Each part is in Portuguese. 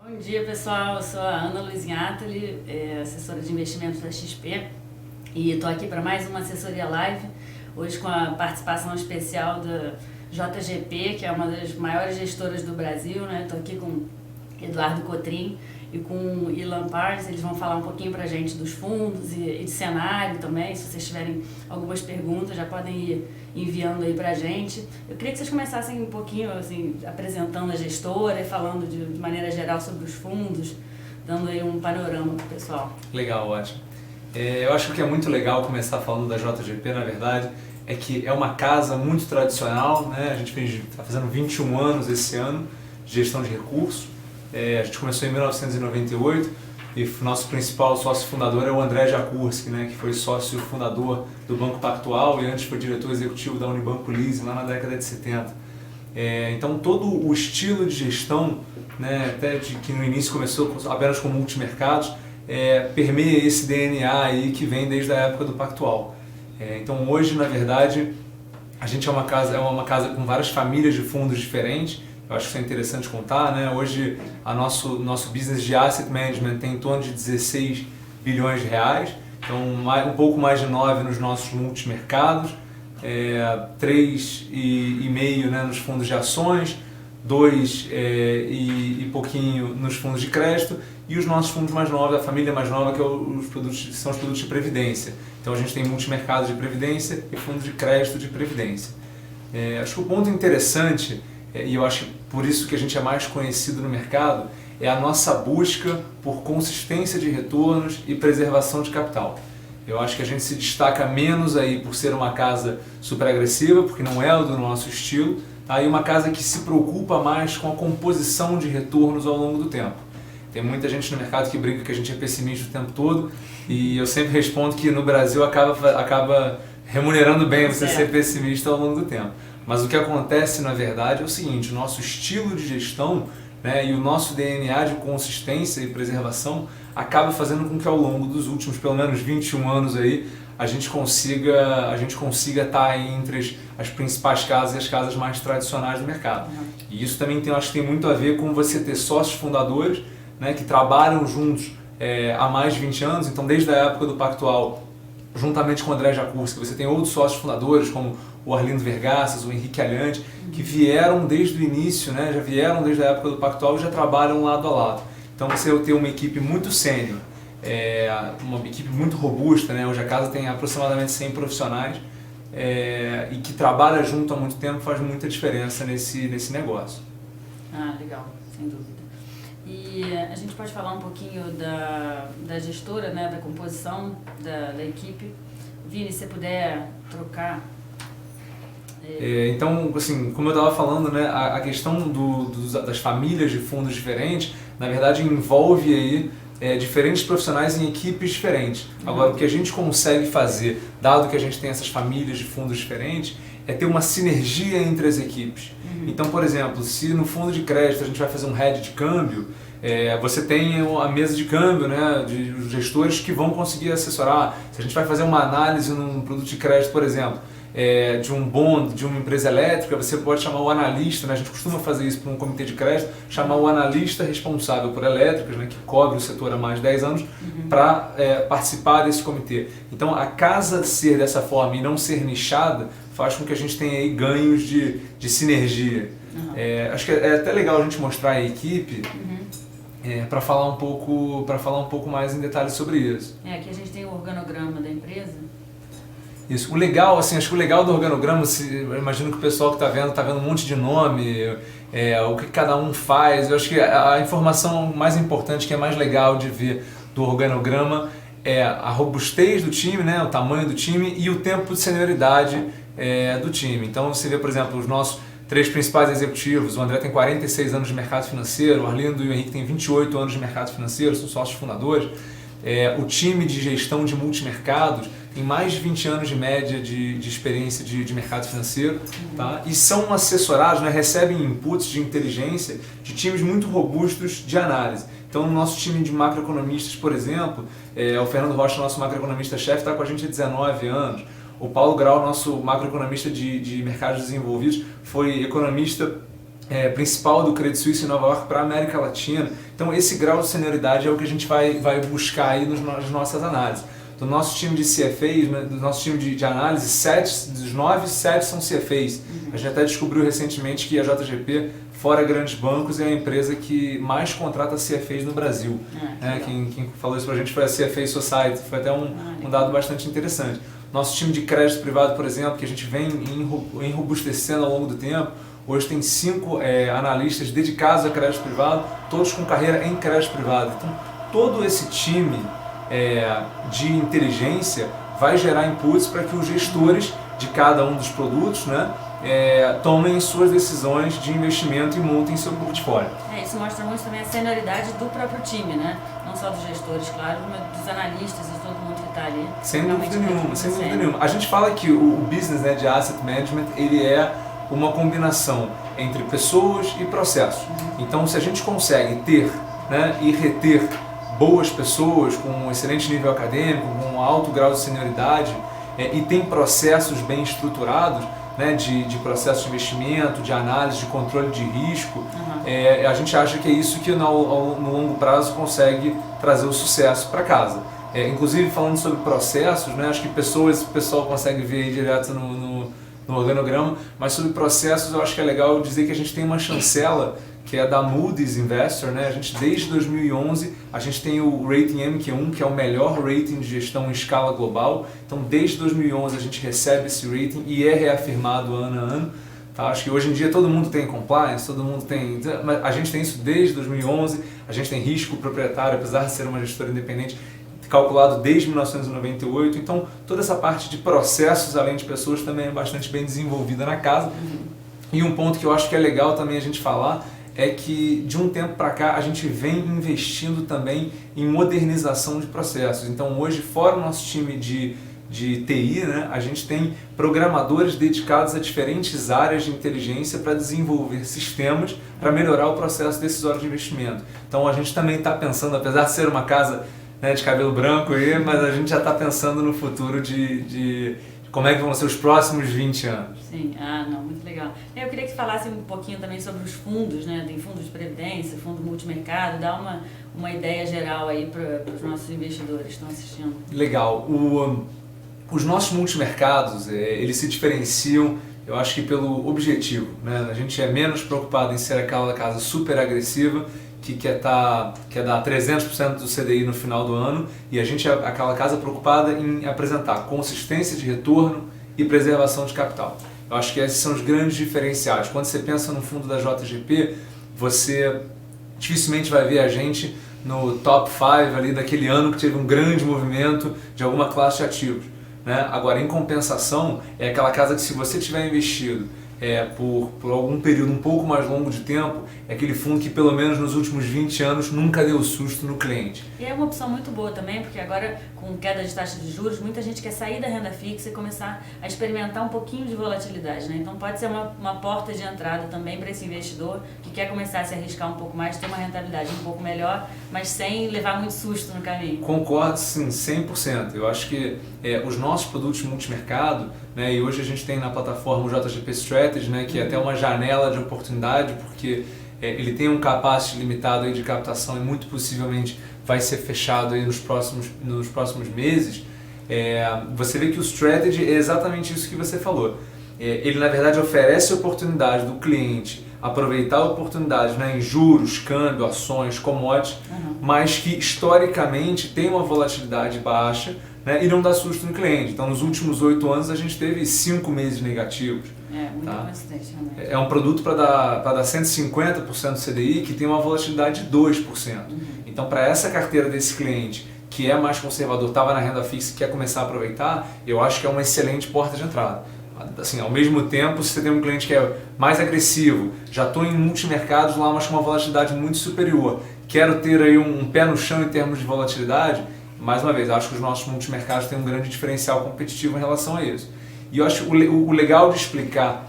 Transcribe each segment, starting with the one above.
Bom dia, pessoal. Eu sou a Ana Luiz Atali, assessora de investimentos da XP, e estou aqui para mais uma assessoria live, hoje com a participação especial da JGP, que é uma das maiores gestoras do Brasil, né? Estou aqui com Eduardo Cotrim e com o Ilan Pars. Eles vão falar um pouquinho para a gente dos fundos e de cenário também. Se vocês tiverem algumas perguntas, já podem ir enviando aí para a gente. Eu queria que vocês começassem um pouquinho assim, apresentando a gestora e falando de maneira geral sobre os fundos, dando aí um panorama para o pessoal. Legal, ótimo. Eu acho que o que é muito legal começar falando da JGP, na verdade, é que é uma casa muito tradicional, né? A gente está fazendo 21 anos esse ano de gestão de recursos. A gente começou em 1998 e o nosso principal sócio fundador é o André Jakurski, né, que foi sócio fundador do Banco Pactual e antes foi diretor executivo da Unibanco Leasing lá na década de 70. Então todo o estilo de gestão, né, até que no início começou apenas com multimercados, permeia esse DNA aí que vem desde a época do Pactual. Então hoje, na verdade, a gente é uma casa com várias famílias de fundos diferentes. Eu acho que isso é interessante contar, né? Hoje, nosso business de asset management tem em torno de 16 bilhões de reais, então um pouco mais de 9 nos nossos multimercados, 3,5, né, nos fundos de ações, 2 e pouquinho nos fundos de crédito, e os nossos fundos mais novos, a família mais nova, que são os produtos de previdência. Então a gente tem multimercados de previdência e fundos de crédito de previdência. Acho que o ponto interessante, e eu acho que por isso que a gente é mais conhecido no mercado, é a nossa busca por consistência de retornos e preservação de capital. Eu acho que a gente se destaca menos aí por ser uma casa super agressiva, porque não é o do nosso estilo, e uma casa que se preocupa mais com a composição de retornos ao longo do tempo. Tem muita gente no mercado que brinca que a gente é pessimista o tempo todo, e eu sempre respondo que no Brasil acaba remunerando bem você ser pessimista ao longo do tempo. Mas o que acontece, na verdade, é o seguinte: o nosso estilo de gestão, né, e o nosso DNA de consistência e preservação acaba fazendo com que ao longo dos últimos, pelo menos 21 anos aí, a gente consiga estar entre as principais casas e as casas mais tradicionais do mercado. E isso também acho que tem muito a ver com você ter sócios fundadores, né, que trabalham juntos há mais de 20 anos. Então, desde a época do Pactual, juntamente com o André Jakurski, você tem outros sócios fundadores, como o Arlindo Vergaças, o Henrique Alhante, que vieram desde o início, né, já vieram desde a época do Pactual e já trabalham lado a lado. Então você tem uma equipe muito sênior, uma equipe muito robusta, né? Hoje a casa tem aproximadamente 100 profissionais e que trabalha junto há muito tempo, faz muita diferença nesse negócio. Legal, sem dúvida. E a gente pode falar um pouquinho da gestora, né, da composição da equipe. Vini, se você puder trocar. Então, assim, como eu estava falando, né, a questão das famílias de fundos diferentes, na verdade envolve aí diferentes profissionais em equipes diferentes. Agora, o que a gente consegue fazer, dado que a gente tem essas famílias de fundos diferentes, é ter uma sinergia entre as equipes. Então, por exemplo, se no fundo de crédito a gente vai fazer um hedge de câmbio, você tem a mesa de câmbio, né, de gestores que vão conseguir assessorar. Se a gente vai fazer uma análise num produto de crédito, por exemplo, de um bond, de uma empresa elétrica, você pode chamar o analista, né? A gente costuma fazer isso para um comitê de crédito, chamar o analista responsável por elétricas, né, que cobre o setor há mais de 10 anos, para participar desse comitê. Então, a casa ser dessa forma e não ser nichada faz com que a gente tenha aí ganhos de sinergia. Acho que é até legal a gente mostrar a equipe para falar um pouco mais em detalhes sobre isso. Aqui a gente tem o organograma da empresa. Isso. O legal, assim, acho que o legal do organograma, eu imagino que o pessoal que está vendo um monte de nome, o que cada um faz. Eu acho que a informação mais importante, que é mais legal de ver do organograma, é a robustez do time, né, o tamanho do time e o tempo de senioridade do time. Então você vê, por exemplo, os nossos 3 principais executivos. O André tem 46 anos de mercado financeiro, o Arlindo e o Henrique têm 28 anos de mercado financeiro, são sócios fundadores. O time de gestão de multimercados tem mais de 20 anos de média de experiência de mercado financeiro, tá? E são assessorados, né, recebem inputs de inteligência de times muito robustos de análise. Então, no nosso time de macroeconomistas, por exemplo, o Fernando Rocha, nosso macroeconomista-chefe, está com a gente há 19 anos. O Paulo Grau, nosso macroeconomista de mercados desenvolvidos, foi economista principal do Credit Suisse em Nova York para a América Latina. Então esse grau de senioridade é o que a gente vai buscar aí nas nossas análises. Do nosso time de CFAs, né, do nosso time de análise, 7 dos 9, 7 são CFAs. A gente até descobriu recentemente que a JGP, fora grandes bancos, é a empresa que mais contrata CFAs no Brasil. Quem falou isso pra gente foi a CFA Society, foi até um dado bastante interessante. Nosso time de crédito privado, por exemplo, que a gente vem enrobustecendo ao longo do tempo, hoje tem 5 analistas dedicados a crédito privado, todos com carreira em crédito privado. Então, todo esse time de inteligência vai gerar inputs para que os gestores de cada um dos produtos, né, tomem suas decisões de investimento e montem seu portfólio. Isso mostra muito também a senioridade do próprio time, né? Não só dos gestores, claro, mas dos analistas e todo mundo que está ali. Sem dúvida nenhuma. A gente fala que o business, né, de asset management, ele é uma combinação entre pessoas e processos. Então, se a gente consegue ter, né, e reter boas pessoas com um excelente nível acadêmico, com um alto grau de senioridade, e tem processos bem estruturados, né, de processo de investimento, de análise, de controle de risco, a gente acha que é isso que no longo prazo consegue trazer o sucesso para casa. Inclusive, falando sobre processos, né, acho que o pessoal consegue ver aí direto no organograma, mas sobre processos eu acho que é legal dizer que a gente tem uma chancela que é da Moody's Investor, né? A gente, desde 2011, a gente tem o rating MQ1, que é o melhor rating de gestão em escala global. Então, desde 2011 a gente recebe esse rating e é reafirmado ano a ano. Tá? Acho que hoje em dia todo mundo tem compliance, todo mundo tem... Mas a gente tem isso desde 2011, a gente tem risco proprietário, apesar de ser uma gestora independente, calculado desde 1998. Então, toda essa parte de processos, além de pessoas, também é bastante bem desenvolvida na casa. E um ponto que eu acho que é legal também a gente falar é que de um tempo para cá a gente vem investindo também em modernização de processos. Então hoje, fora o nosso time de TI, né, a gente tem programadores dedicados a diferentes áreas de inteligência para desenvolver sistemas para melhorar o processo decisório de investimento. Então a gente também está pensando, apesar de ser uma casa, né, de cabelo branco, mas a gente já está pensando no futuro de como é que vão ser os próximos 20 anos. Sim, muito legal. Eu queria que você falasse um pouquinho também sobre os fundos, né? Tem fundos de previdência, fundo multimercado, dá uma ideia geral aí para os nossos investidores que estão assistindo. Legal. Os nossos multimercados, eles se diferenciam, eu acho que pelo objetivo, né? A gente é menos preocupado em ser aquela casa super agressiva que quer dar 300% do CDI no final do ano, e a gente é aquela casa preocupada em apresentar consistência de retorno e preservação de capital. Eu acho que esses são os grandes diferenciais. Quando você pensa no fundo da JGP, você dificilmente vai ver a gente no top 5 ali daquele ano que teve um grande movimento de alguma classe de ativos, né? Agora, em compensação, é aquela casa que, se você tiver investido por algum período um pouco mais longo de tempo, é aquele fundo que pelo menos nos últimos 20 anos nunca deu susto no cliente. E é uma opção muito boa também, porque agora, com queda de taxa de juros, muita gente quer sair da renda fixa e começar a experimentar um pouquinho de volatilidade, né? Então pode ser uma porta de entrada também para esse investidor que quer começar a se arriscar um pouco mais, ter uma rentabilidade um pouco melhor, mas sem levar muito susto no caminho. Concordo, sim, 100%. Eu acho que os nossos produtos multimercado, né, e hoje a gente tem na plataforma o JGP Strategy, né, que é até uma janela de oportunidade, porque ele tem um capacity limitado aí de captação e muito possivelmente vai ser fechado aí nos próximos meses. Você vê que o Strategy é exatamente isso que você falou. Ele, na verdade, oferece a oportunidade do cliente aproveitar oportunidades, né, em juros, câmbio, ações, commodities, mas que historicamente tem uma volatilidade baixa, né, e não dá susto no cliente. Então, nos últimos 8 anos, a gente teve 5 meses negativos. Muito consistente, realmente. É um produto para dar 150% do CDI que tem uma volatilidade de 2%. Então, para essa carteira desse cliente, que é mais conservador, estava na renda fixa e quer começar a aproveitar, eu acho que é uma excelente porta de entrada. Assim, ao mesmo tempo, se você tem um cliente que é mais agressivo, já estou em multimercados lá, mas com uma volatilidade muito superior, quero ter aí um pé no chão em termos de volatilidade, mais uma vez, acho que os nossos multimercados têm um grande diferencial competitivo em relação a isso. E eu acho o legal de explicar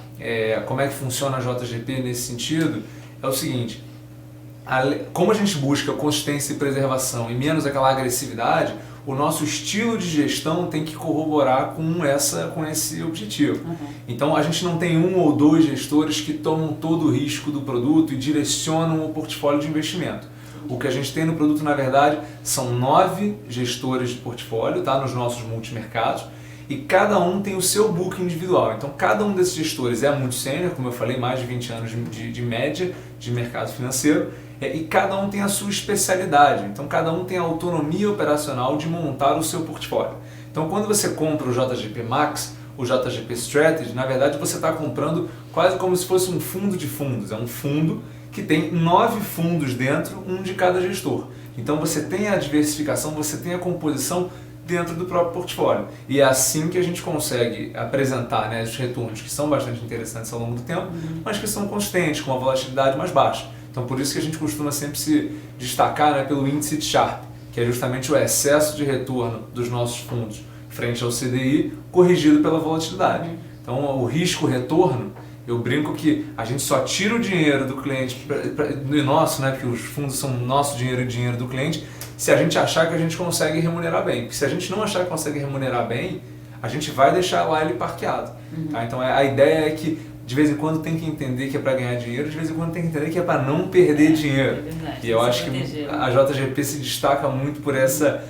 como é que funciona a JGP nesse sentido é o seguinte: como a gente busca consistência e preservação e menos aquela agressividade, o nosso estilo de gestão tem que corroborar com esse objetivo. Então a gente não tem um ou dois gestores que tomam todo o risco do produto e direcionam o portfólio de investimento. O que a gente tem no produto, na verdade, são 9 gestores de portfólio, tá? Nos nossos multimercados, e cada um tem o seu book individual. Então cada um desses gestores é muito sênior, como eu falei, mais de 20 anos de média de mercado financeiro, e cada um tem a sua especialidade. Então cada um tem a autonomia operacional de montar o seu portfólio. Então quando você compra o JGP Max, o JGP Strategy, na verdade você está comprando quase como se fosse um fundo de fundos. É um fundo que tem 9 fundos dentro, um de cada gestor. Então você tem a diversificação, você tem a composição dentro do próprio portfólio. E é assim que a gente consegue apresentar, né, os retornos que são bastante interessantes ao longo do tempo, mas que são consistentes, com uma volatilidade mais baixa. Então por isso que a gente costuma sempre se destacar, né, pelo índice de Sharpe, que é justamente o excesso de retorno dos nossos fundos frente ao CDI, corrigido pela volatilidade. Então o risco-retorno, eu brinco que a gente só tira o dinheiro do cliente, nosso, né, porque os fundos são nosso dinheiro e dinheiro do cliente, se a gente achar que a gente consegue remunerar bem. Porque se a gente não achar que consegue remunerar bem, a gente vai deixar lá ele parqueado. Tá? Então a ideia é que de vez em quando tem que entender que é para ganhar dinheiro, de vez em quando tem que entender que é para não perder dinheiro. E eu acho que a JGP se destaca muito por essa,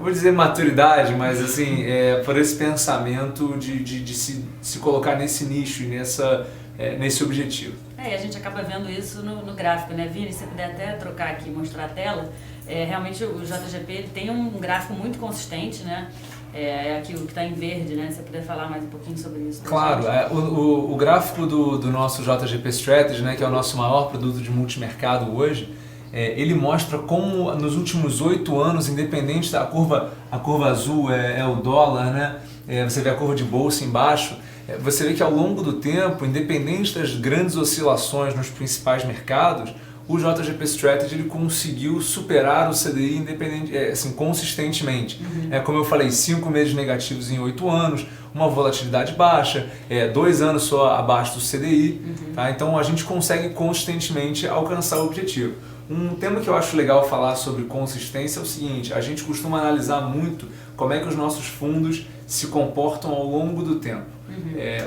vou dizer maturidade, mas assim, por esse pensamento de se colocar nesse nicho e nesse objetivo. E a gente acaba vendo isso no gráfico, né, Vini? Se você puder até trocar aqui e mostrar a tela, realmente o JGP ele tem um gráfico muito consistente, né? É aquilo que está em verde, né? Se você puder falar mais um pouquinho sobre isso. Claro, o gráfico do nosso JGP Strategy, né, que é o nosso maior produto de multimercado hoje, ele mostra como nos últimos 8 anos, independente da curva, a curva azul é o dólar, né? Você vê a curva de bolsa embaixo, você vê que ao longo do tempo, independente das grandes oscilações nos principais mercados, o JGP Strategy ele conseguiu superar o CDI independente, assim, consistentemente. Como eu falei, 5 meses negativos em 8 anos, uma volatilidade baixa, 2 anos só abaixo do CDI. Tá? Então a gente consegue consistentemente alcançar o objetivo. Um tema que eu acho legal falar sobre consistência é o seguinte: a gente costuma analisar muito como é que os nossos fundos se comportam ao longo do tempo.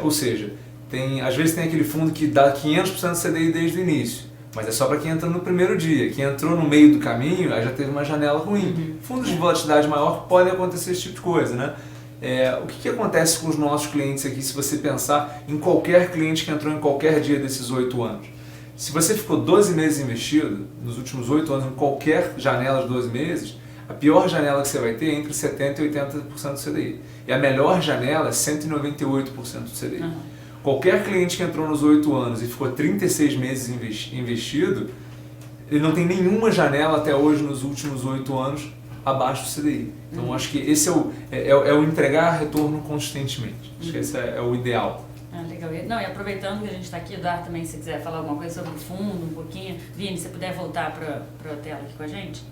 Ou seja, às vezes tem aquele fundo que dá 500% do CDI desde o início, mas é só para quem entra no primeiro dia. Quem entrou no meio do caminho, aí já teve uma janela ruim. Fundos de volatilidade maior podem acontecer esse tipo de coisa, né? O que acontece com os nossos clientes aqui, se você pensar em qualquer cliente que entrou em qualquer dia desses 8 anos? Se você ficou 12 meses investido, nos últimos 8 anos, em qualquer janela de 12 meses, a pior janela que você vai ter é entre 70% e 80% do CDI. E a melhor janela é 198% do CDI. Qualquer cliente que entrou nos 8 anos e ficou 36 meses investido, ele não tem nenhuma janela até hoje nos últimos 8 anos abaixo do CDI. Então acho que esse é o entregar retorno consistentemente. Acho que esse é o ideal. Legal. Não, e aproveitando que a gente está aqui, Eduardo também, se quiser falar alguma coisa sobre o fundo, um pouquinho. Vini, se puder voltar para a tela aqui com a gente.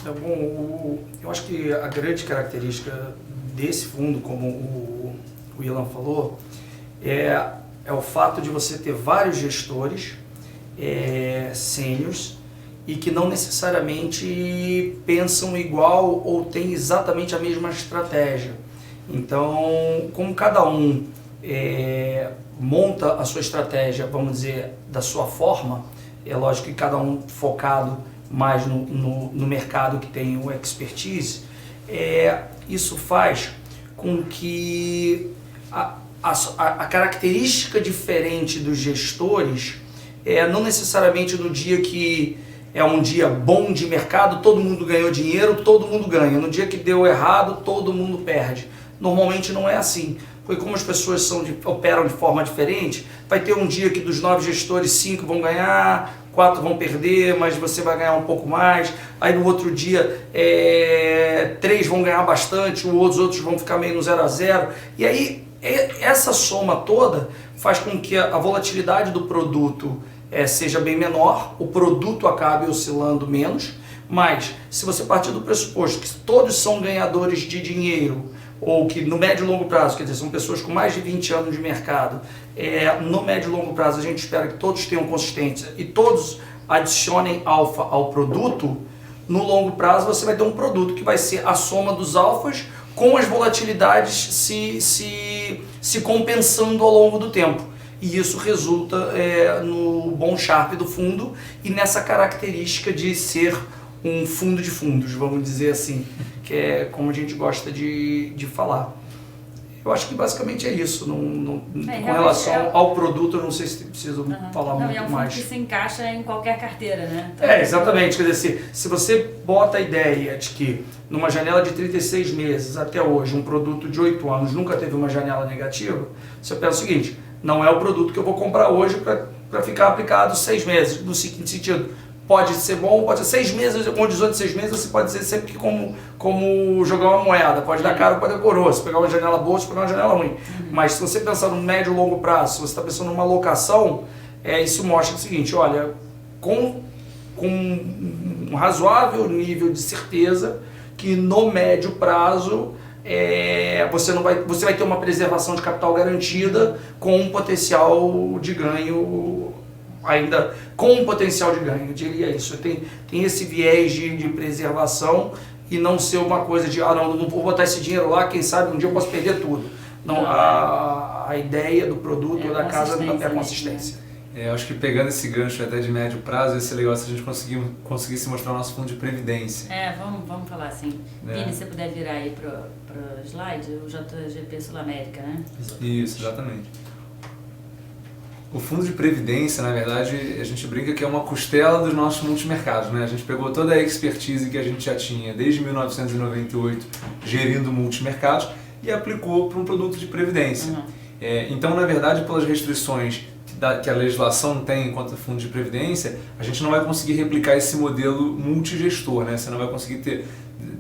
Bom, eu acho que a grande característica desse fundo, como o Ilan falou, é o fato de você ter vários gestores sêniors e que não necessariamente pensam igual ou têm exatamente a mesma estratégia. Então, como cada um monta a sua estratégia, vamos dizer, da sua forma, é lógico que cada um focado mais no mercado que tem o expertise, isso faz com que a característica diferente dos gestores, não necessariamente no dia que é um dia bom de mercado, todo mundo ganhou dinheiro, todo mundo ganha. No dia que deu errado, todo mundo perde. Normalmente não é assim, porque como as pessoas operam de forma diferente, vai ter um dia que dos 9 gestores, 5 vão ganhar, 4 vão perder, mas você vai ganhar um pouco mais. Aí no outro dia, 3 vão ganhar bastante, os outros vão ficar meio no 0 a 0. E aí, essa soma toda faz com que a volatilidade do produto seja bem menor, o produto acabe oscilando menos, mas se você partir do pressuposto que todos são ganhadores de dinheiro, ou que no médio e longo prazo, quer dizer, são pessoas com mais de 20 anos de mercado, no médio e longo prazo a gente espera que todos tenham consistência e todos adicionem alfa ao produto, no longo prazo você vai ter um produto que vai ser a soma dos alfas com as volatilidades se compensando ao longo do tempo. E isso resulta no bom Sharpe do fundo e nessa característica de ser um fundo de fundos, vamos dizer assim, que é como a gente gosta de falar. Eu acho que basicamente é isso. Com relação ao produto, eu não sei se preciso falar muito mais. É um fundo que se encaixa em qualquer carteira, né? Então, exatamente. Quer dizer, se você bota a ideia de que numa janela de 36 meses até hoje, um produto de 8 anos nunca teve uma janela negativa, você pensa o seguinte, não é o produto que eu vou comprar hoje para ficar aplicado 6 meses, no seguinte sentido. Pode ser bom, pode ser 6 meses, com horizonte de 6 meses, você pode dizer sempre que como jogar uma moeda, pode dar caro, pode dar coroa, se pegar uma janela boa, se pegar uma janela ruim. Mas se você pensar no médio e longo prazo, se você está pensando numa alocação, isso mostra o seguinte, olha, com um razoável nível de certeza que no médio prazo você vai ter uma preservação de capital garantida com um potencial de ganho ainda com um potencial de ganho, eu diria isso. Tem esse viés de preservação e não ser uma coisa de, não vou botar esse dinheiro lá, quem sabe um dia eu posso perder tudo. Não, a ideia do produto ou da casa é a consistência. Eu acho que pegando esse gancho até de médio prazo, ia ser legal se a gente conseguisse mostrar o nosso fundo de previdência. Vamos falar assim. Vini, se você puder virar aí para o slide, o JGP Sul América, né? Isso, exatamente. O fundo de previdência, na verdade, a gente brinca que é uma costela dos nossos multimercados, né? A gente pegou toda a expertise que a gente já tinha desde 1998 gerindo multimercados e aplicou para um produto de previdência. Então, na verdade, pelas restrições que a legislação tem quanto ao fundo de previdência, a gente não vai conseguir replicar esse modelo multigestor, né? Você não vai conseguir ter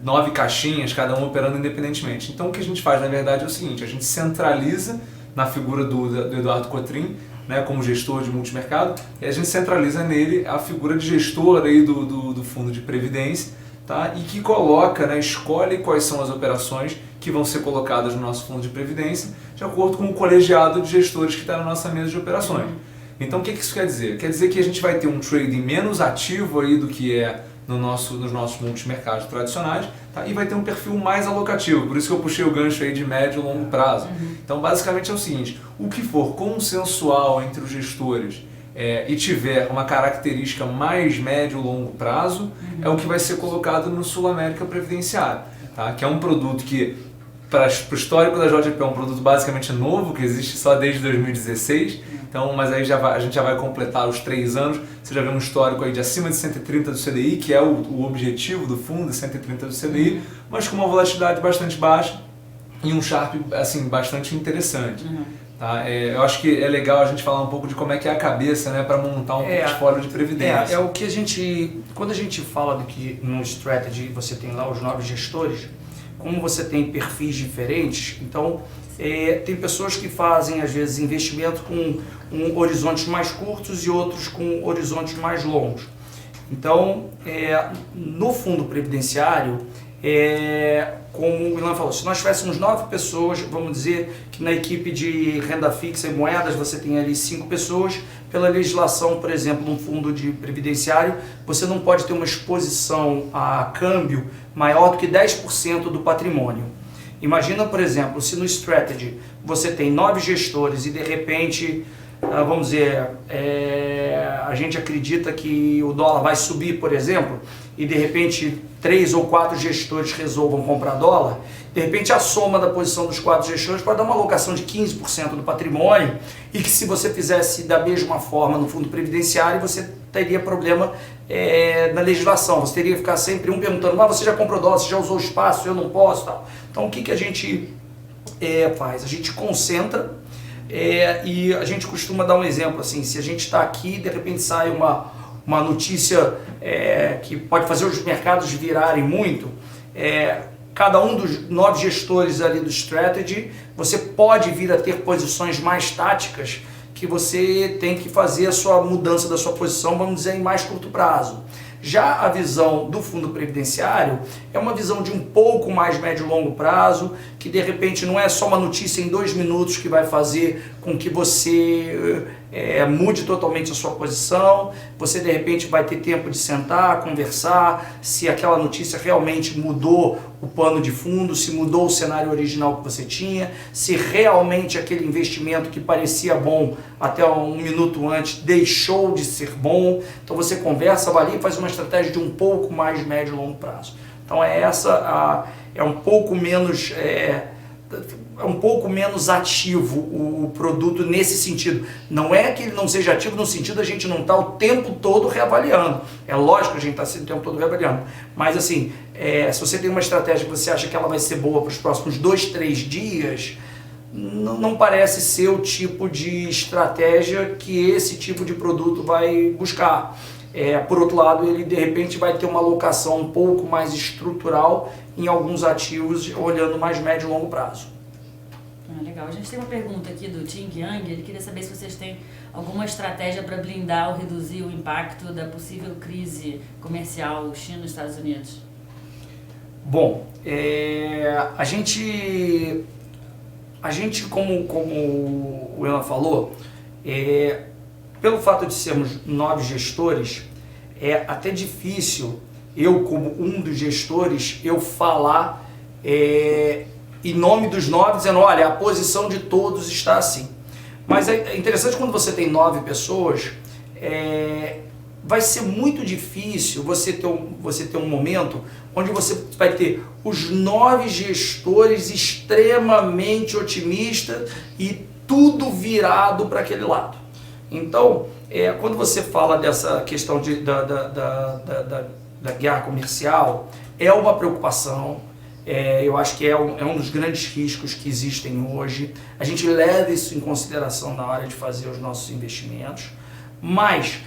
9 caixinhas, cada uma operando independentemente. Então, o que a gente faz, na verdade, é o seguinte, a gente centraliza na figura do Eduardo Cotrim, né, como gestor de multimercado, e a gente centraliza nele a figura de gestor aí do fundo de previdência, tá? E que coloca, né, escolhe quais são as operações que vão ser colocadas no nosso fundo de previdência, de acordo com o colegiado de gestores que está na nossa mesa de operações. Então, o que isso quer dizer? Quer dizer que a gente vai ter um trading menos ativo aí do que é nos nossos multimercados tradicionais, tá? E vai ter um perfil mais alocativo, por isso que eu puxei o gancho aí de médio e longo prazo. Então, basicamente é o seguinte, o que for consensual entre os gestores e tiver uma característica mais médio e longo prazo, é o que vai ser colocado no Sul América Previdenciário, tá? Que é um produto que, para o histórico da JGP, é um produto basicamente novo, que existe só desde 2016, então, mas aí a gente já vai completar os 3 anos, você já vê um histórico aí de acima de 130 do CDI, que é o objetivo do fundo, 130 do CDI, mas com uma volatilidade bastante baixa e um Sharpe assim, bastante interessante. Tá? Eu acho que é legal a gente falar um pouco de como é que é a cabeça, né, para montar um portfólio de previdência. O que quando a gente fala do que no Strategy você tem lá os 9 gestores, como você tem perfis diferentes, então tem pessoas que fazem às vezes investimento com horizontes mais curtos e outros com horizontes mais longos. Então, no fundo previdenciário, como o Ilan falou, se nós tivéssemos 9 pessoas, vamos dizer que na equipe de renda fixa e moedas você tem ali 5 pessoas, pela legislação, por exemplo, num fundo de previdenciário, você não pode ter uma exposição a câmbio maior do que 10% do patrimônio. Imagina, por exemplo, se no Strategy você tem 9 gestores e de repente, vamos dizer, a gente acredita que o dólar vai subir, por exemplo, e de repente 3 ou 4 gestores resolvam comprar dólar, de repente a soma da posição dos 4 gestores pode dar uma alocação de 15% do patrimônio e que se você fizesse da mesma forma no fundo previdenciário, você teria problema na legislação, você teria que ficar sempre um perguntando, você já comprou dólar, você já usou o espaço, eu não posso, tal. Então o que a gente faz? A gente concentra e a gente costuma dar um exemplo assim, se a gente está aqui de repente sai uma notícia que pode fazer os mercados virarem muito, cada um dos 9 gestores ali do Strategy, você pode vir a ter posições mais táticas que você tem que fazer a sua mudança da sua posição, vamos dizer, em mais curto prazo. Já a visão do fundo previdenciário é uma visão de um pouco mais médio e longo prazo, que de repente não é só uma notícia em 2 minutos que vai fazer com que você mude totalmente a sua posição. Você de repente vai ter tempo de sentar, conversar, se aquela notícia realmente mudou o pano de fundo, se mudou o cenário original que você tinha, se realmente aquele investimento que parecia bom até 1 minuto antes deixou de ser bom. Então você conversa, avalia e faz uma estratégia de um pouco mais médio e longo prazo. Então é um pouco menos ativo o produto nesse sentido. Não é que ele não seja ativo no sentido a gente não estar o tempo todo reavaliando. É lógico que a gente está o tempo todo reavaliando. Mas assim, se você tem uma estratégia que você acha que ela vai ser boa para os próximos 2, 3 dias, não parece ser o tipo de estratégia que esse tipo de produto vai buscar. Por outro lado, ele de repente vai ter uma alocação um pouco mais estrutural em alguns ativos, olhando mais médio e longo prazo. Legal. A gente tem uma pergunta aqui do Tim Yang, ele queria saber se vocês têm alguma estratégia para blindar ou reduzir o impacto da possível crise comercial China-Estados Unidos. Bom, a gente como o Elan falou, pelo fato de sermos 9 gestores, é até difícil eu, como um dos gestores, eu falar em nome dos 9, dizendo, olha, a posição de todos está assim. Mas é interessante quando você tem 9 pessoas, vai ser muito difícil você ter um momento onde você vai ter os 9 gestores extremamente otimistas e tudo virado para aquele lado. Então, quando você fala dessa questão da guerra comercial, é uma preocupação. Eu acho que é um dos grandes riscos que existem hoje. A gente leva isso em consideração na hora de fazer os nossos investimentos, mas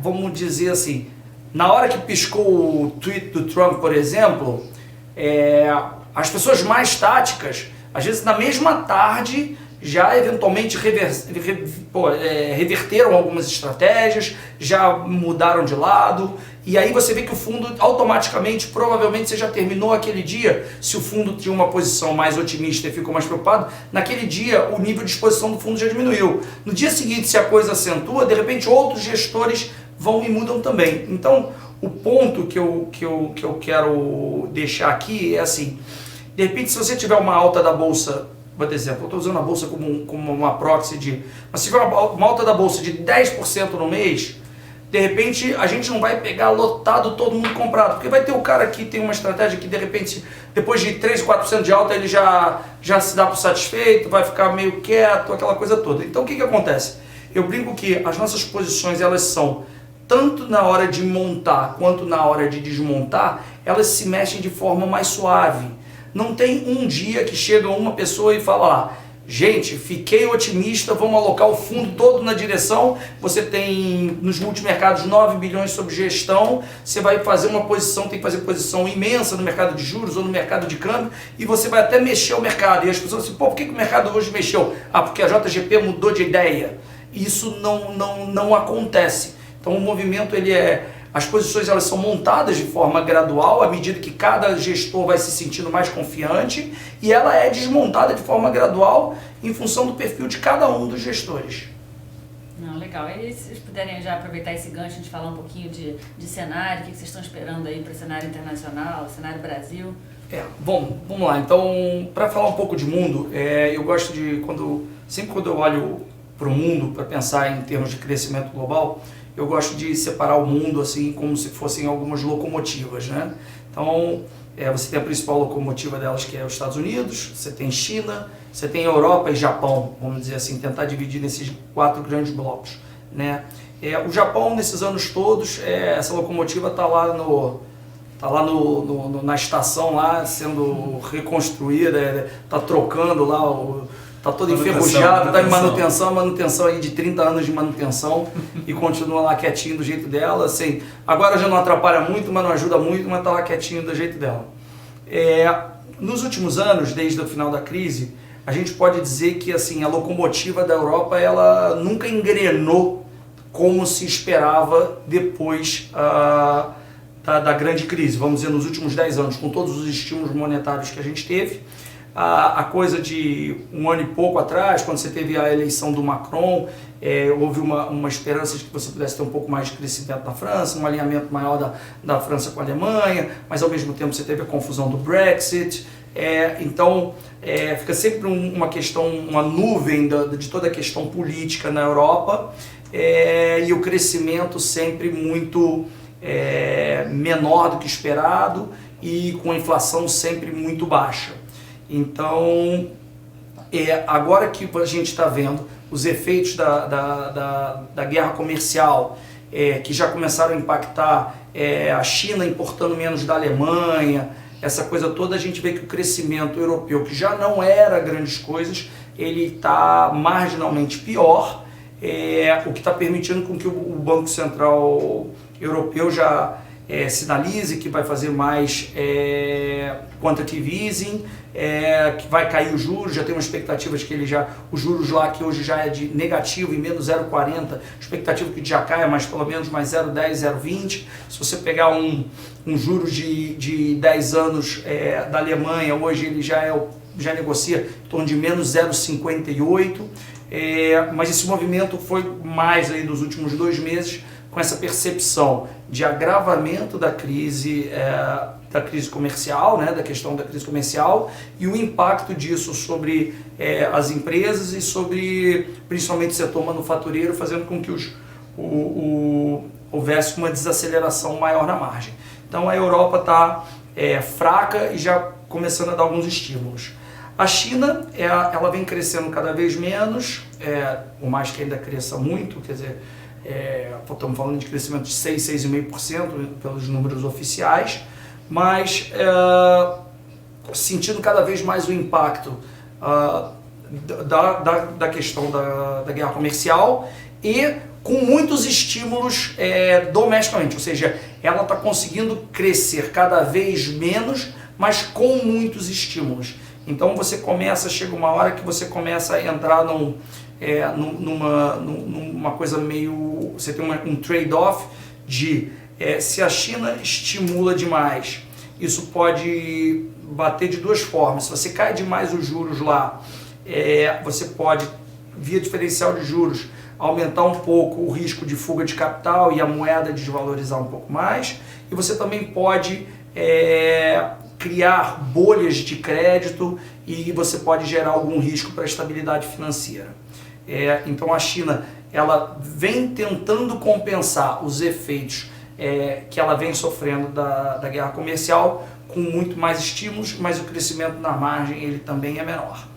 vamos dizer assim, na hora que piscou o tweet do Trump, por exemplo, as pessoas mais táticas, às vezes na mesma tarde, já eventualmente reverteram algumas estratégias, já mudaram de lado, e aí você vê que o fundo automaticamente, provavelmente você já terminou aquele dia, se o fundo tinha uma posição mais otimista e ficou mais preocupado, naquele dia o nível de exposição do fundo já diminuiu. No dia seguinte, se a coisa acentua, de repente outros gestores vão e mudam também. Então, o ponto que eu quero deixar aqui é assim, de repente se você tiver uma alta da bolsa, por exemplo, eu estou usando a bolsa como uma proxy mas se tiver uma alta da bolsa de 10% no mês, de repente a gente não vai pegar lotado todo mundo comprado, porque vai ter o cara que tem uma estratégia que de repente, depois de 3 ou 4% de alta, ele já se dá por satisfeito, vai ficar meio quieto, aquela coisa toda. Então o que acontece? Eu brinco que as nossas posições, elas são, tanto na hora de montar quanto na hora de desmontar, elas se mexem de forma mais suave. Não tem um dia que chega uma pessoa e fala lá, gente, fiquei otimista, vamos alocar o fundo todo na direção, você tem nos multimercados 9 bilhões sob gestão, você vai fazer uma posição, tem que fazer posição imensa no mercado de juros ou no mercado de câmbio, e você vai até mexer o mercado. E as pessoas dizem, por que o mercado hoje mexeu? Porque a JGP mudou de ideia. Isso não acontece. Então o movimento, as posições elas são montadas de forma gradual, à medida que cada gestor vai se sentindo mais confiante, e ela é desmontada de forma gradual em função do perfil de cada um dos gestores. Não, legal. E se vocês puderem já aproveitar esse gancho de falar um pouquinho de cenário, o que vocês estão esperando aí para o cenário internacional, cenário Brasil? Bom, vamos lá. Então, para falar um pouco de mundo, eu gosto de, sempre quando eu olho para o mundo, para pensar em termos de crescimento global, eu gosto de separar o mundo assim como se fossem algumas locomotivas, né? Então, você tem a principal locomotiva delas, que é os Estados Unidos, você tem China, você tem Europa e Japão, vamos dizer assim, tentar dividir nesses 4 grandes blocos, né? O Japão, nesses anos todos, essa locomotiva está lá na estação, lá sendo reconstruída, está trocando lá está todo enferrujado, está em manutenção aí de 30 anos de manutenção e continua lá quietinho do jeito dela, assim, agora já não atrapalha muito, mas não ajuda muito, mas está lá quietinho do jeito dela. Nos últimos anos, desde o final da crise, a gente pode dizer que assim, a locomotiva da Europa ela nunca engrenou como se esperava depois da grande crise, vamos dizer, nos últimos 10 anos, com todos os estímulos monetários que a gente teve. a coisa de um ano e pouco atrás, quando você teve a eleição do Macron, houve uma esperança de que você pudesse ter um pouco mais de crescimento na França, um alinhamento maior da França com a Alemanha, mas ao mesmo tempo você teve a confusão do Brexit. Então fica sempre uma questão, uma nuvem de toda a questão política na Europa, e o crescimento sempre muito menor do que esperado e com a inflação sempre muito baixa. Então, agora que a gente está vendo os efeitos da guerra comercial, que já começaram a impactar a China importando menos da Alemanha, essa coisa toda, a gente vê que o crescimento europeu, que já não era grandes coisas, ele está marginalmente pior, o que está permitindo com que o Banco Central Europeu já sinalize que vai fazer mais quantitative easing, que vai cair os juros, já tem uma expectativa de que os juros lá, que hoje já é de negativo em menos 0,40, expectativa que já caia mais pelo menos mais 0,10, 0,20. Se você pegar um juros de 10 anos da Alemanha, hoje ele já negocia em torno de menos 0,58, mas esse movimento foi mais aí dos últimos 2 meses, com essa percepção de agravamento da crise comercial, né, da questão da crise comercial, e o impacto disso sobre as empresas e sobre principalmente o setor manufatureiro, fazendo com que houvesse uma desaceleração maior na margem. Então a Europa está fraca e já começando a dar alguns estímulos. A China, ela vem crescendo cada vez menos, por mais que ainda cresça muito, quer dizer, estamos falando de crescimento de 6,5% pelos números oficiais, mas sentindo cada vez mais o impacto da questão da guerra comercial e com muitos estímulos domesticamente, ou seja, ela está conseguindo crescer cada vez menos, mas com muitos estímulos. Então chega uma hora que você começa a entrar numa coisa meio, você tem um trade-off de se a China estimula demais, isso pode bater de 2 formas. Se você cai demais os juros lá, você pode, via diferencial de juros, aumentar um pouco o risco de fuga de capital e a moeda desvalorizar um pouco mais, e você também pode criar bolhas de crédito e você pode gerar algum risco para a estabilidade financeira. Então a China, ela vem tentando compensar os efeitos que ela vem sofrendo da guerra comercial com muito mais estímulos, mas o crescimento na margem ele também é menor.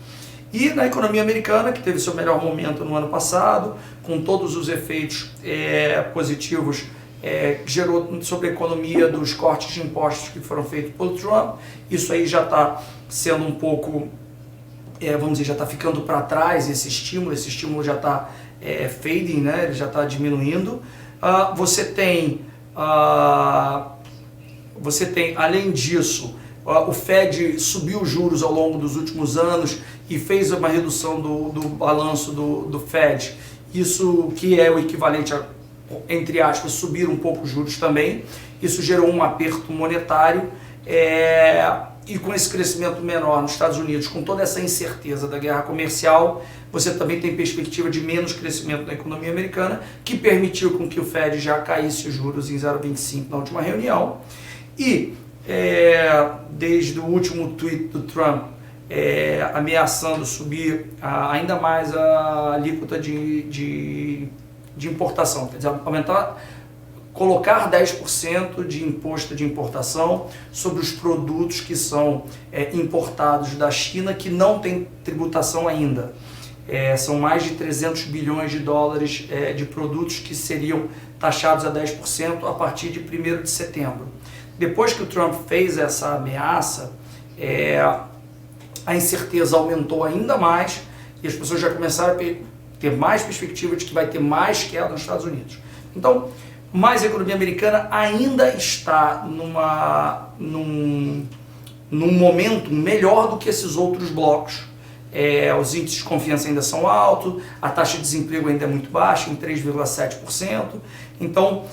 E na economia americana, que teve seu melhor momento no ano passado, com todos os efeitos positivos que gerou sobre a economia dos cortes de impostos que foram feitos pelo Trump, isso aí já está sendo um pouco, vamos dizer, já está ficando para trás esse estímulo já está fading, né? Ele já está diminuindo. Você tem, além disso, o Fed subiu os juros ao longo dos últimos anos e fez uma redução do balanço do Fed, isso que é o equivalente a, entre aspas, subir um pouco os juros também. Isso gerou um aperto monetário, e com esse crescimento menor nos Estados Unidos, com toda essa incerteza da guerra comercial, você também tem perspectiva de menos crescimento na economia americana, que permitiu com que o Fed já caísse os juros em 0,25 na última reunião. E desde o último tweet do Trump, ameaçando subir ainda mais a alíquota de importação, quer dizer, colocar 10% de imposto de importação sobre os produtos que são importados da China, que não tem tributação ainda. São mais de 300 bilhões de dólares de produtos que seriam taxados a 10% a partir de 1º de setembro. Depois que o Trump fez essa ameaça, a incerteza aumentou ainda mais e as pessoas já começaram a ter mais perspectiva de que vai ter mais queda nos Estados Unidos. Então, mas a economia americana ainda está num momento melhor do que esses outros blocos. Os índices de confiança ainda são altos, a taxa de desemprego ainda é muito baixa, em 3,7%. Então,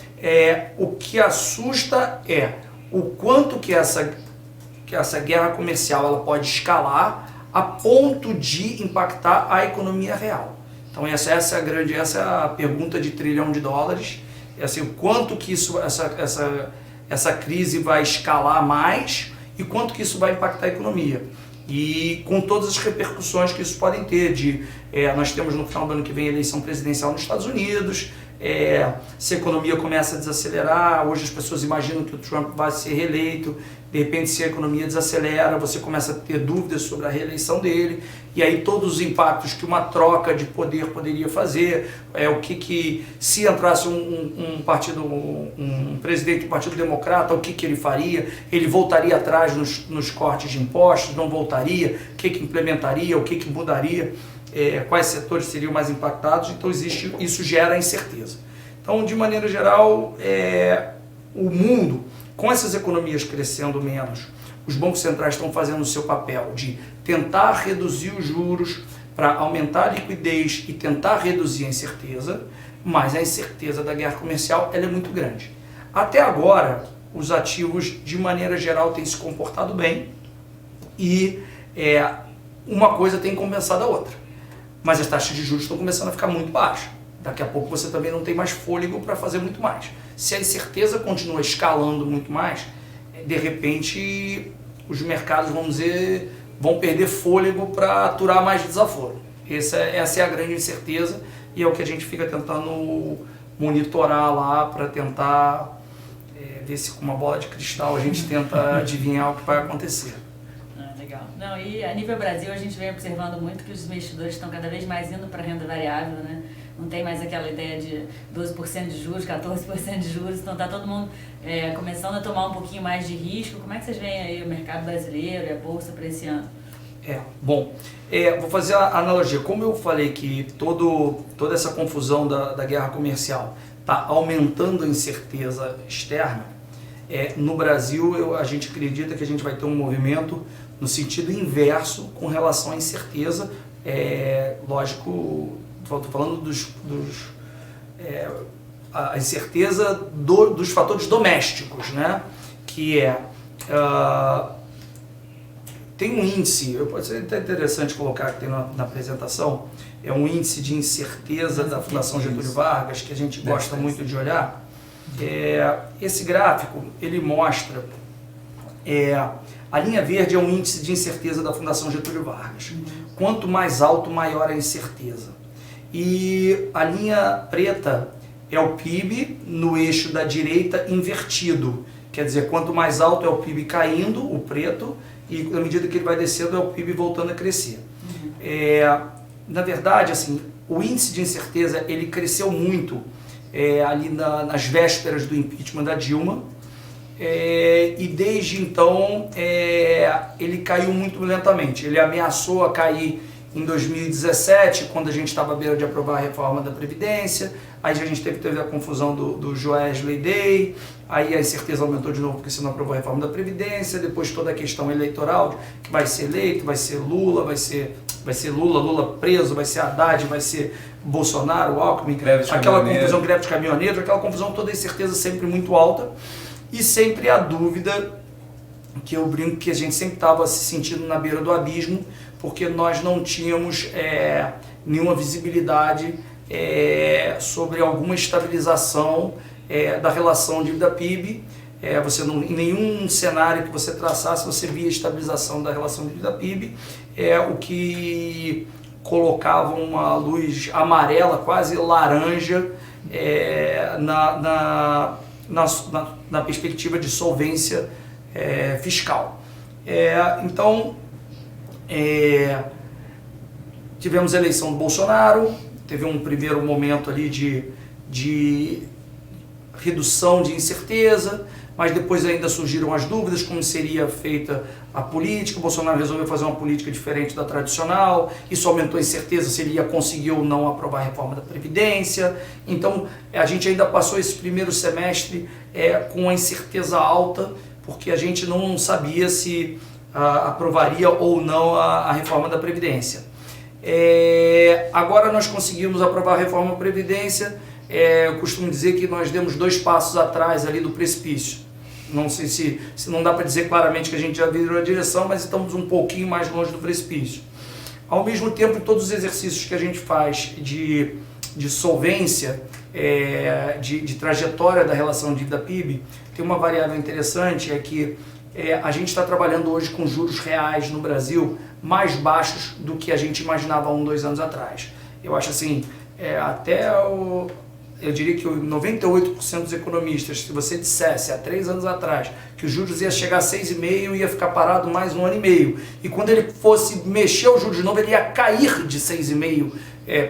o que assusta é o quanto que essa guerra comercial ela pode escalar a ponto de impactar a economia real. Então essa é a pergunta de $1 trilhão. É assim, o quanto que essa crise vai escalar mais e quanto que isso vai impactar a economia. E com todas as repercussões que isso podem ter. Nós temos no final do ano que vem a eleição presidencial nos Estados Unidos, se a economia começa a desacelerar, hoje as pessoas imaginam que o Trump vai ser reeleito, de repente se a economia desacelera, você começa a ter dúvidas sobre a reeleição dele, e aí todos os impactos que uma troca de poder poderia fazer, se entrasse um presidente do Partido Democrata, o que ele faria? Ele voltaria atrás nos cortes de impostos, não voltaria? O que implementaria? O que mudaria? Quais setores seriam mais impactados? Então isso gera incerteza. Então, de maneira geral, o mundo, com essas economias crescendo menos, os bancos centrais estão fazendo o seu papel de tentar reduzir os juros para aumentar a liquidez e tentar reduzir a incerteza, mas a incerteza da guerra comercial ela é muito grande. Até agora, os ativos, de maneira geral, têm se comportado bem e uma coisa tem compensado a outra. Mas as taxas de juros estão começando a ficar muito baixas. Daqui a pouco você também não tem mais fôlego para fazer muito mais. Se a incerteza continua escalando muito mais, de repente os mercados, vamos dizer, vão perder fôlego para aturar mais desaforo. Essa é a grande incerteza e é o que a gente fica tentando monitorar lá para tentar ver se com uma bola de cristal a gente tenta adivinhar o que vai acontecer. Legal. Não, e a nível Brasil a gente vem observando muito que os investidores estão cada vez mais indo para a renda variável, né? Não tem mais aquela ideia de 12% de juros, 14% de juros, então está todo mundo começando a tomar um pouquinho mais de risco. Como é que vocês veem aí o mercado brasileiro e a Bolsa para esse ano? Vou fazer a analogia. Como eu falei que toda essa confusão da guerra comercial está aumentando a incerteza externa, no Brasil a gente acredita que a gente vai ter um movimento no sentido inverso com relação à incerteza. Lógico, estou falando a incerteza dos fatores domésticos, né? Que tem um índice, pode ser até interessante colocar que tem na apresentação, é um índice de incerteza da Fundação Getúlio Vargas, que a gente gosta muito de olhar. Esse gráfico, ele mostra, a linha verde é um índice de incerteza da Fundação Getúlio Vargas. Quanto mais alto, maior a incerteza. E a linha preta é o PIB no eixo da direita invertido. Quer dizer, quanto mais alto é o PIB caindo, o preto, e à medida que ele vai descendo é o PIB voltando a crescer. Na verdade, assim, o índice de incerteza ele cresceu muito ali nas vésperas do impeachment da Dilma, e desde então ele caiu muito lentamente. Ele ameaçou a cair em 2017, quando a gente estava à beira de aprovar a reforma da Previdência, aí a gente teve a confusão do Joesley Day, aí a incerteza aumentou de novo porque você não aprovou a reforma da Previdência, depois toda a questão eleitoral, que vai ser eleito, vai ser Lula, vai ser Lula preso, vai ser Haddad, vai ser Bolsonaro, Alckmin, aquela confusão, greve de caminhoneiros, aquela confusão, toda a incerteza sempre muito alta, e sempre a dúvida, que eu brinco que a gente sempre estava se sentindo na beira do abismo, porque nós não tínhamos nenhuma visibilidade sobre alguma estabilização da relação dívida-PIB. Em nenhum cenário que você traçasse, você via estabilização da relação dívida-PIB, o que colocava uma luz amarela, quase laranja, na perspectiva de solvência fiscal. Então, tivemos a eleição do Bolsonaro, teve um primeiro momento ali de redução de incerteza, mas depois ainda surgiram as dúvidas como seria feita a política. O Bolsonaro resolveu fazer uma política diferente da tradicional, isso aumentou a incerteza se ele ia conseguir ou não aprovar a reforma da Previdência. Então a gente ainda passou esse primeiro semestre com a incerteza alta, porque a gente não sabia se aprovaria ou não a reforma da Previdência. Agora nós conseguimos aprovar a reforma da Previdência. Eu costumo dizer que nós demos 2 passos atrás ali do precipício. Não sei se não dá para dizer claramente que a gente já virou a direção, mas estamos um pouquinho mais longe do precipício. Ao mesmo tempo, todos os exercícios que a gente faz de solvência, de trajetória da relação dívida-PIB, tem uma variável interessante, é que a gente está trabalhando hoje com juros reais no Brasil mais baixos do que a gente imaginava há 1, 2 anos atrás. Eu acho assim, eu diria que 98% dos economistas, se você dissesse há 3 anos atrás que os juros ia chegar a 6,5 e ia ficar parado mais 1 ano e meio, e quando ele fosse mexer o juros de novo, ele ia cair de 6,5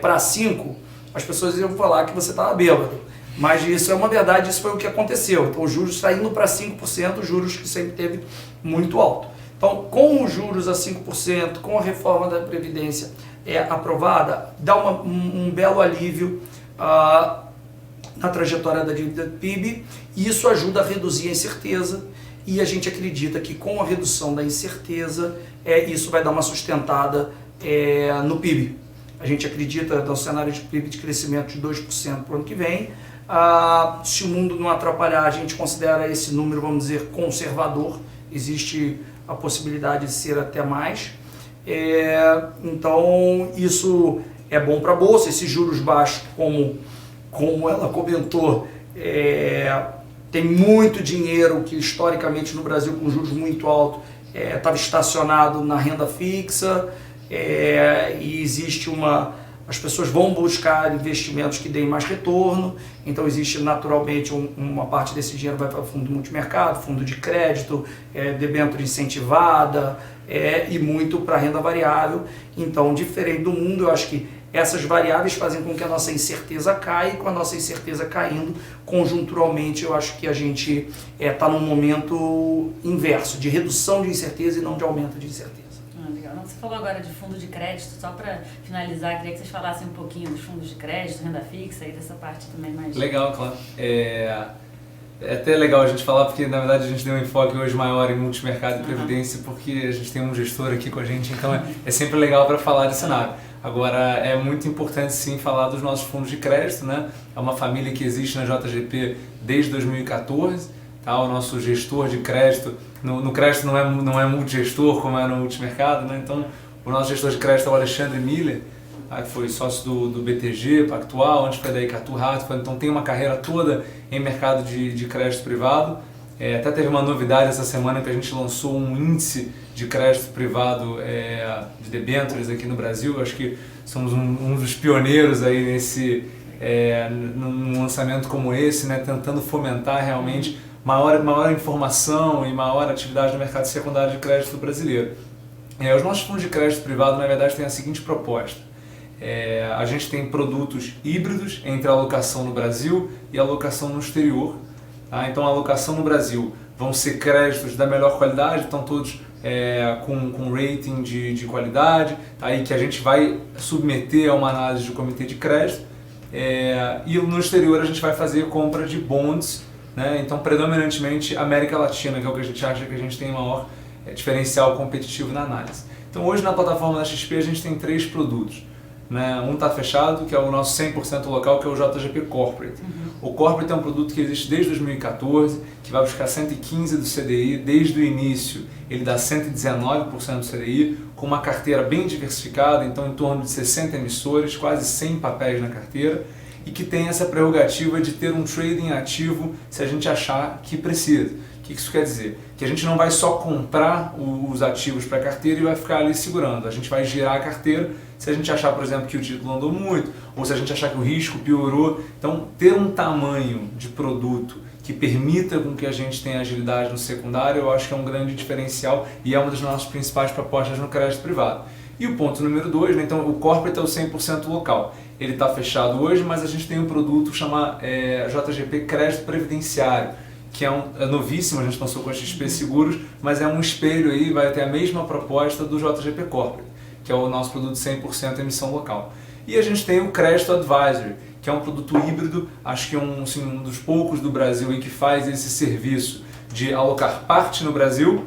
para 5, as pessoas iam falar que você estava bêbado. Mas isso é uma verdade, isso foi o que aconteceu. Então, os juros está indo para 5%, juros que sempre teve muito alto. Então, com os juros a 5%, com a reforma da Previdência aprovada, dá um belo alívio na trajetória da dívida PIB, e isso ajuda a reduzir a incerteza, e a gente acredita que com a redução da incerteza, isso vai dar uma sustentada no PIB. A gente acredita no cenário de PIB de crescimento de 2% para o ano que vem. Se o mundo não atrapalhar, a gente considera esse número, vamos dizer, conservador. Existe a possibilidade de ser até mais. Então, isso é bom para a Bolsa. Esses juros baixos, como ela comentou, tem muito dinheiro que historicamente no Brasil, com juros muito altos, estava estacionado na renda fixa, e existe as pessoas vão buscar investimentos que deem mais retorno, então existe naturalmente uma parte desse dinheiro vai para fundo multimercado, fundo de crédito, debênture incentivada, e muito para renda variável. Então, diferente do mundo, eu acho que essas variáveis fazem com que a nossa incerteza caia, e com a nossa incerteza caindo, conjunturalmente, eu acho que a gente está num momento inverso, de redução de incerteza e não de aumento de incerteza. Legal. Você falou agora de fundo de crédito, só para finalizar, queria que vocês falassem um pouquinho dos fundos de crédito, renda fixa, e dessa parte também mais... Legal, claro. É até legal a gente falar, porque na verdade a gente deu um enfoque hoje maior em multimercado e previdência, porque a gente tem um gestor aqui com a gente, então é sempre legal para falar desse cenário. Agora, é muito importante sim falar dos nossos fundos de crédito, né? É uma família que existe na JGP desde 2014, tá? O nosso gestor de crédito, no crédito não é multigestor como é no multimercado, né? Então, o nosso gestor de crédito é o Alexandre Miller, tá? Que foi sócio do BTG Pactual, antes foi da Icatu Hartford, então tem uma carreira toda em mercado de crédito privado. Até teve uma novidade essa semana que a gente lançou um índice de crédito privado de debêntures aqui no Brasil. Acho que somos um dos pioneiros aí num lançamento como esse, né, tentando fomentar realmente maior informação e maior atividade no mercado secundário de crédito brasileiro. Os nossos fundos de crédito privado, na verdade, têm a seguinte proposta. A gente tem produtos híbridos entre a alocação no Brasil e a alocação no exterior. Tá? Então, a alocação no Brasil vão ser créditos da melhor qualidade, estão todos com rating de qualidade, tá? E que a gente vai submeter a uma análise do comitê de crédito. E no exterior a gente vai fazer compra de bonds, né? Então, predominantemente América Latina, que é o que a gente acha que a gente tem maior diferencial competitivo na análise. Então, hoje na plataforma da XP a gente tem 3 produtos. Né? Um está fechado, que é o nosso 100% local, que é o JGP Corporate. O Corporate é um produto que existe desde 2014, que vai buscar 115 do CDI, desde o início ele dá 119% do CDI, com uma carteira bem diversificada, então em torno de 60 emissores, quase 100 papéis na carteira, e que tem essa prerrogativa de ter um trading ativo se a gente achar que precisa. O que isso quer dizer? Que a gente não vai só comprar os ativos para a carteira e vai ficar ali segurando. A gente vai girar a carteira se a gente achar, por exemplo, que o título andou muito, ou se a gente achar que o risco piorou. Então, ter um tamanho de produto que permita com que a gente tenha agilidade no secundário, eu acho que é um grande diferencial e é uma das nossas principais propostas no crédito privado. E o ponto número 2, né? Então o corporate é o 100% local. Ele está fechado hoje, mas a gente tem um produto chamado JGP Crédito Previdenciário, que é novíssimo, a gente lançou com a XP Seguros, mas é um espelho aí, vai ter a mesma proposta do JGP Corporate, que é o nosso produto 100% emissão local. E a gente tem o Crédito Advisory, que é um produto híbrido, acho que um dos poucos do Brasil aí que faz esse serviço de alocar parte no Brasil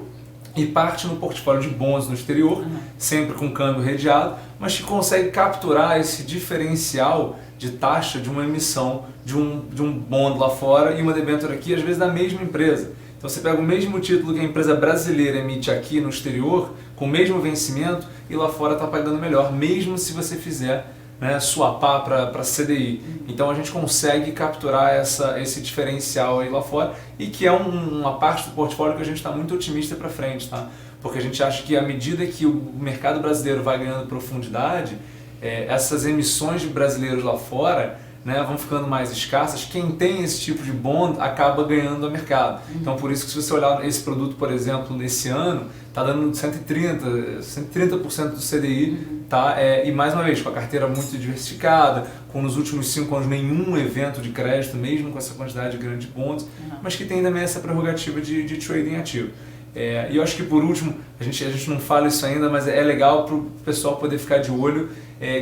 e parte no portfólio de bons no exterior, sempre com câmbio redeado, mas que consegue capturar esse diferencial de taxa de uma emissão de um bond lá fora e uma debênture aqui, às vezes da mesma empresa. Então você pega o mesmo título que a empresa brasileira emite aqui no exterior, com o mesmo vencimento, e lá fora está pagando melhor, mesmo se você fizer, né, swapar para CDI. Então a gente consegue capturar esse diferencial aí lá fora, e que é uma parte do portfólio que a gente está muito otimista para frente, tá? Porque a gente acha que à medida que o mercado brasileiro vai ganhando profundidade, essas emissões de brasileiros lá fora, né, vão ficando mais escassas. Quem tem esse tipo de bond acaba ganhando o mercado. Então por isso que se você olhar esse produto, por exemplo, nesse ano, está dando 130% do CDI, tá? E mais uma vez, com a carteira muito diversificada, com nos últimos 5 anos nenhum evento de crédito, mesmo com essa quantidade grande de bonds, mas que tem também essa prerrogativa de trading ativo. E eu acho que por último, a gente não fala isso ainda, mas é legal para o pessoal poder ficar de olho,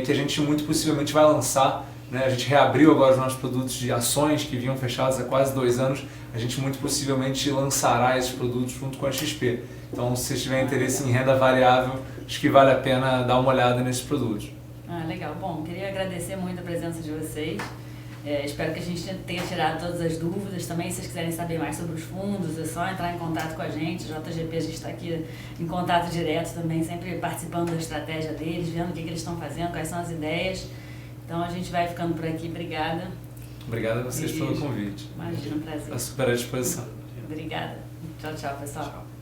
que a gente muito possivelmente vai lançar, né? A gente reabriu agora os nossos produtos de ações que vinham fechados há quase 2 anos, a gente muito possivelmente lançará esses produtos junto com a XP. Então se vocês tiverem interesse em renda variável, acho que vale a pena dar uma olhada nesses produtos. Legal. Bom, queria agradecer muito a presença de vocês. Espero que a gente tenha tirado todas as dúvidas. Também, se vocês quiserem saber mais sobre os fundos, é só entrar em contato com a gente. JGP, a gente está aqui em contato direto também, sempre participando da estratégia deles, vendo o que eles estão fazendo, quais são as ideias. Então a gente vai ficando por aqui. Obrigada. Obrigado a vocês pelo convite. Imagina, um prazer. Está super à disposição. Obrigada. Tchau, tchau, pessoal. Tchau.